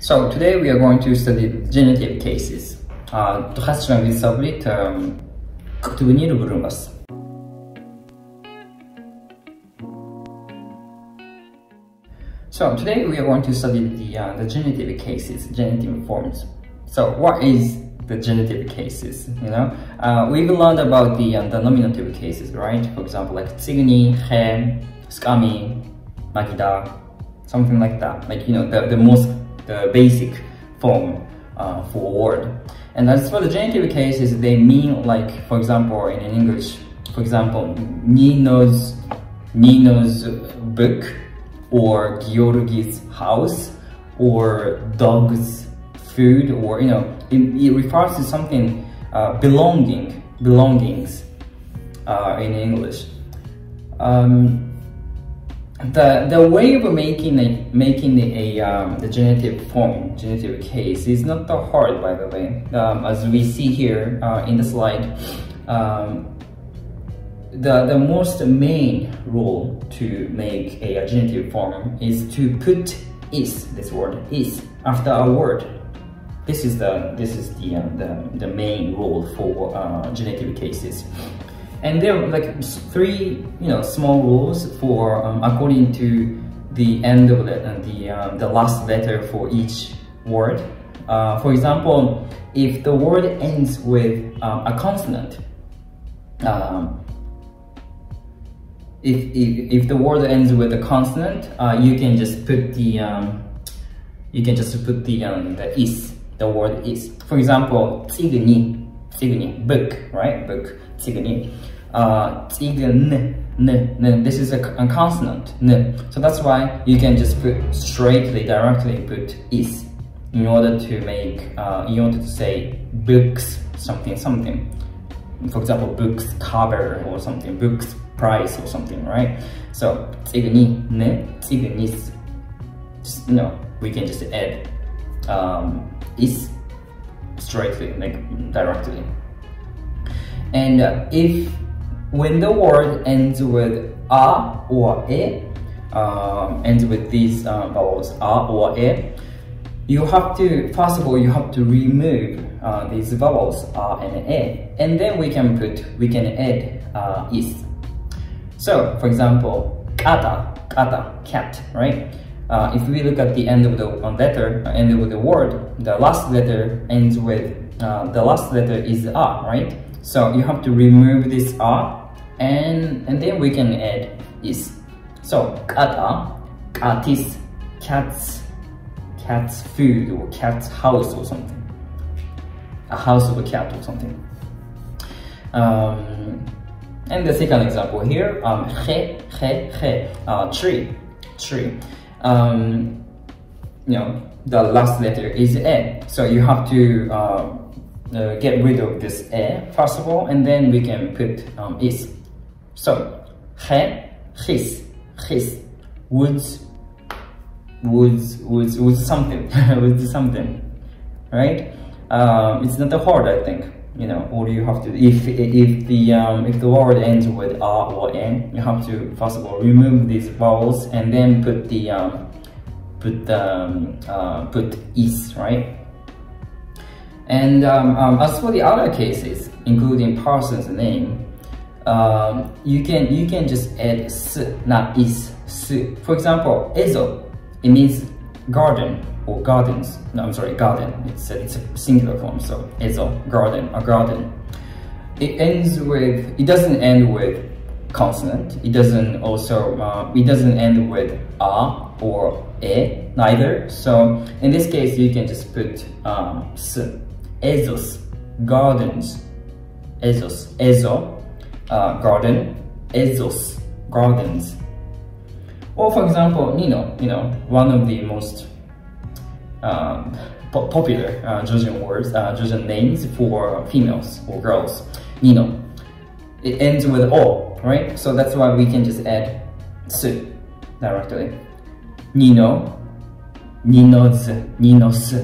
So today we are going to study genitive cases. تخصصنا بالسبليت كتبني له بس. So today we are going to study the genitive cases, genitive forms. So what is the genitive cases? You know, we've learned about the nominative cases, right? For example, like tsigni, he, skami, magida, something like that. Like, you know, the basic form for a word. And as for the genitive cases, they mean, like, for example, in English, for example, Nino's book, or Georgi's house, or dog's food, or, you know, it refers to something belongings in English. The way of making the genitive form, genitive case, is not that hard, by the way. As we see here in the slide, the most main rule to make a genitive form is to put this word is after a word. This is the main rule for genitive cases. And there are like three, you know, small rules for according to the end of the last letter for each word. For example, if the word ends with a consonant, if the word ends with a consonant, you can just put the is, the word is. For example, tsigni, book, right? Book, tsigni. This is a consonant, n. So that's why you can just put directly put is in order to make, in order to say books something. For example, books cover or something, books price or something, right? So tsigni, tsignis. Just, you know, we can just add is straightly, like directly. And when the word ends with a or e, ends with these vowels a or e, you have to, first of all, you have to remove these vowels a and e, and then we can add is. So, for example, kata, cat, right? If we look at the end of the letter, end of the word, the last letter ends with the last letter is a, right? So you have to remove this a, and then we can add is. So kata, katis, cat's food, or cat's house, or something. A house of a cat or something. And the second example here, tree. You know, the last letter is e, so you have to get rid of this e first of all, and then we can put is. So his, woods something, woods something, right? It's not that hard, I think. You know, all you have to, if the word ends with a or n, you have to first of all remove these vowels and then put is, right? And as for the other cases, including person's name, you can just add s, not is, s. For example, ezo, it means garden or gardens. No, I'm sorry, garden. It's a singular form, so ezo, garden, a garden. It doesn't end with consonant. It doesn't end with a or e neither. So in this case, you can just put s, ezos, gardens, ezos, ezo, garden, ezos, gardens. Or for example, Nino, you know, one of the most popular Georgian words, Georgian names for females or girls, Nino. It ends with o, right? So that's why we can just add s directly. Nino, Ninos, Ninos.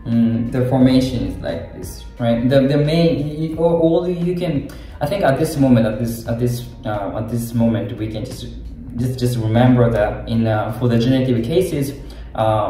The formation is like this, right? The main, all you can, I think at this moment, we can just remember that in for the genitive cases,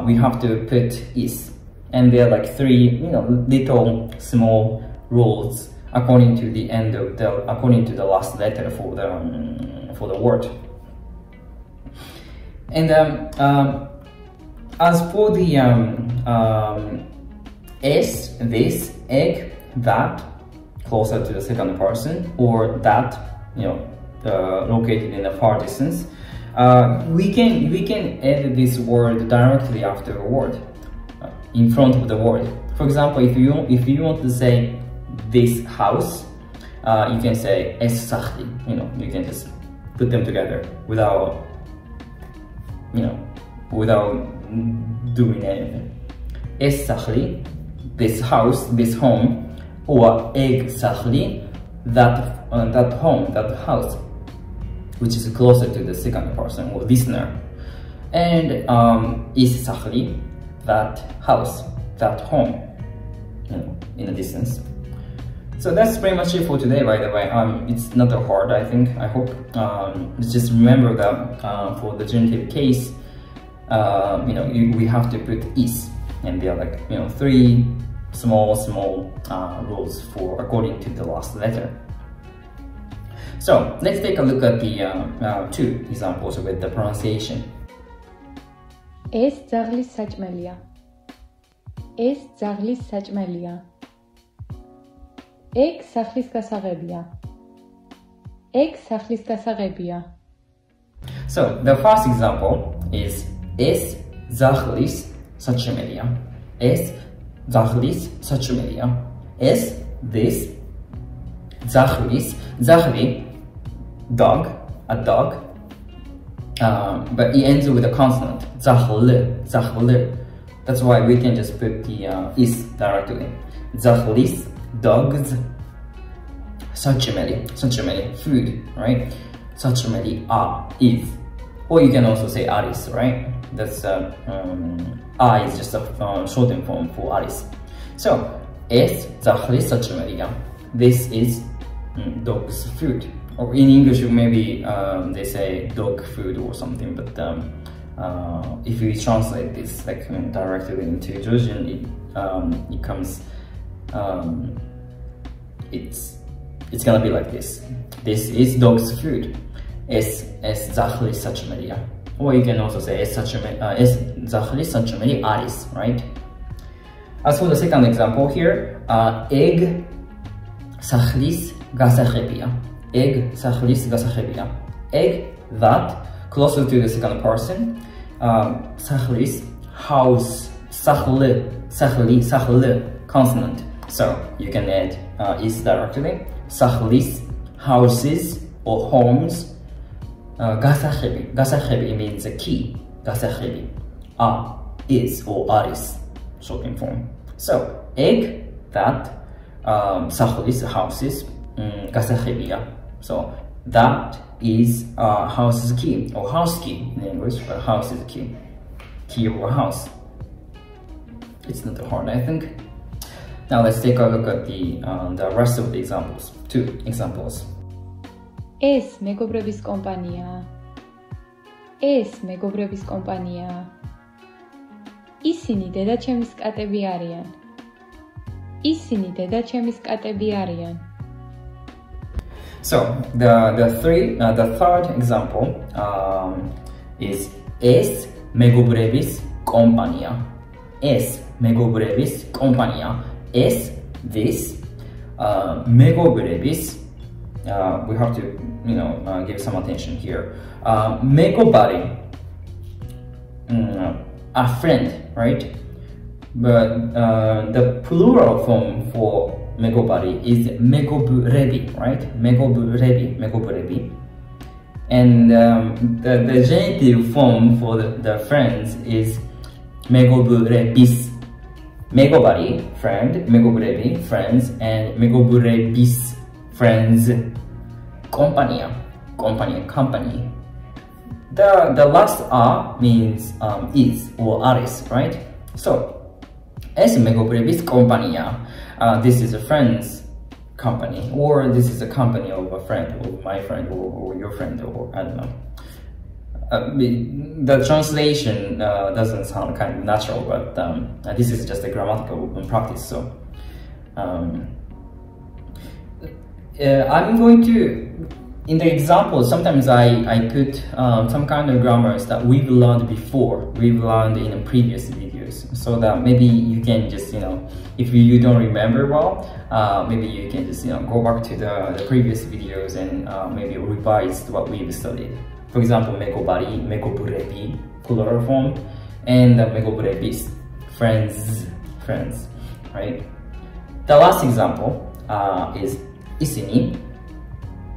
we have to put is. And there are like three, little small rules according to the last letter for the word. And as for the is, this, egg, that, closer to the second person, or that, located in a far distance, we can add this word directly after a word, in front of the word. For example, if you want to say this house, you can say es sahli. You can just put them together without doing anything. Es sahli, this house, this home, or egg sahli, that home, that house, which is closer to the second person or listener. And is sahli, that house, that home, in a distance. So that's pretty much it for today, by the way. It's not that hard, I think, I hope. Just remember that for the genitive case, we have to put is, and there are like, three small rules for according to the last letter. So let's take a look at the two examples with the pronunciation. ეს ძაღლის საჭმელია. ეს ძაღლის საჭმელია. ეგ სახლის გასაღებია. ეგ სახლის გასაღებია. So the first example is ეს ძაღლის საჭმელია. ეს ძაღლის საჭმელია. ეს this ძაღლის, ძაღლი, dog, a dog, but it ends with a consonant, ძაღლი, ძაღლი. That's why we can just put the is directly. ძაღლის, dogs, საჭმელი, საჭმელი, food, right? საჭმელი, is. Or you can also say aris, right? That's is just a shortened form for aris. So ეს ძაღლის საჭმელია. This is dog's food. Or in English, maybe they say dog food or something. But if you translate this like directly into Georgian, it comes. It's gonna be like this. This is dog's food. Es ძაღლის საჭმელია. Or you can also say es ძაღლის საჭმელი არის, right? As for the second example here, egg სახლის გასაღებია. Egg სახლის გასაღებია. Egg, that, closer to the second person. სახლის, house, სახლი, consonant. So you can add is directly. სახლის, houses or homes. გასაღები means a key. გასაღები, is or aris, shortened form. So egg, that, სახლის, houses, გასაღებია. So that is house's key, or house key in English, but house is a key. Key of a house. It's not that hard, I think. Now let's take a look at the rest of the examples. Two examples. ეს მეგობრების კომპანია. ეს მეგობრების კომპანია. ისინი დედაჩემის კატები არიან. ისინი დედაჩემის კატები არიან. So the third example is ეს მეგობრების კომპანია. ეს მეგობრების კომპანია. ეს this მეგობრების, we have to give some attention here. Megobari, a friend, right? But the plural form for megobari is megoburebi, right? Megoburebi. And the genitive form for the friends is megoburebis. Megobari, friend, megoburebi, friends, and megoburebis, friends. Company. The last means is or aris, right? So es megobrevis compania. This is a friend's company, or this is a company of a friend, or my friend, or your friend, or I don't know. the translation doesn't sound kind of natural, but this is just a grammatical practice. So I'm going to, in the example, sometimes I put some kind of grammars that we've learned before, we've learned in the previous videos, so that maybe you can just, if you don't remember well, maybe you can just, go back to the previous videos and maybe revise what we've studied. For example, megobari, megoburebi, plural form, and megoburebis, friends, right? The last example is isini,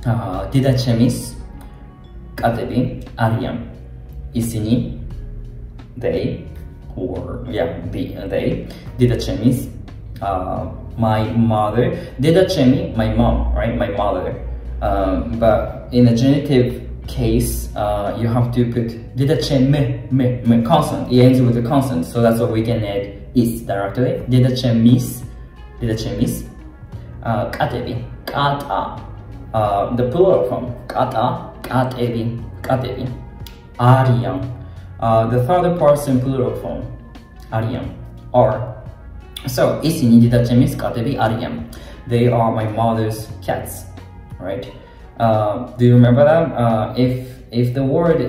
didachemis, katebi, ariam. Isini, they, or they, didachemis, my mother, didachemi, my mom, right? My mother. But in a genitive case, you have to put didacheme, consonant. It ends with a consonant, so that's why we can add is directly. Didachemis, katebi, kata, the plural form, kata, katebi, ariam, the third person plural form, ariam, or. So, isini, didachemis, katebi, ariam. They are my mother's cats, right? Do you remember that? If the word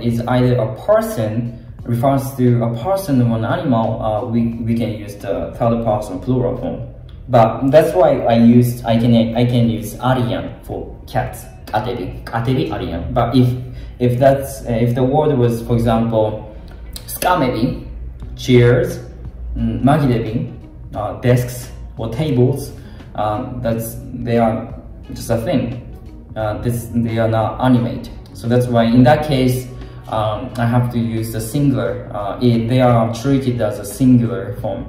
is either a person, refers to a person or an animal, we can use the third person plural form. But that's why I can use ariam for cats, katebi, ariam. But if the word was, for example, skamebi, chairs, magidebi, desks or tables, they are just a thing. They are not animate. So that's why in that case, I have to use the singular. They are treated as a singular form.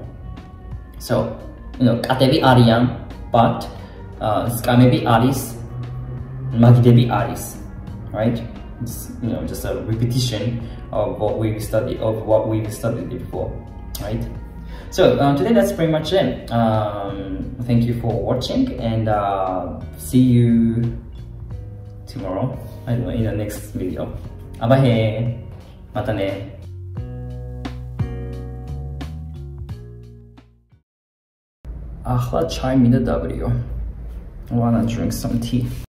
So, katebi ariam, but skamebi aris, magidebi aris, right? Just a repetition of what we've studied before, right? So today that's pretty much it. Thank you for watching, and see you tomorrow, I don't know, in the next video. Abahe, mata ne. Ahla chai mida W. I wanna drink some tea.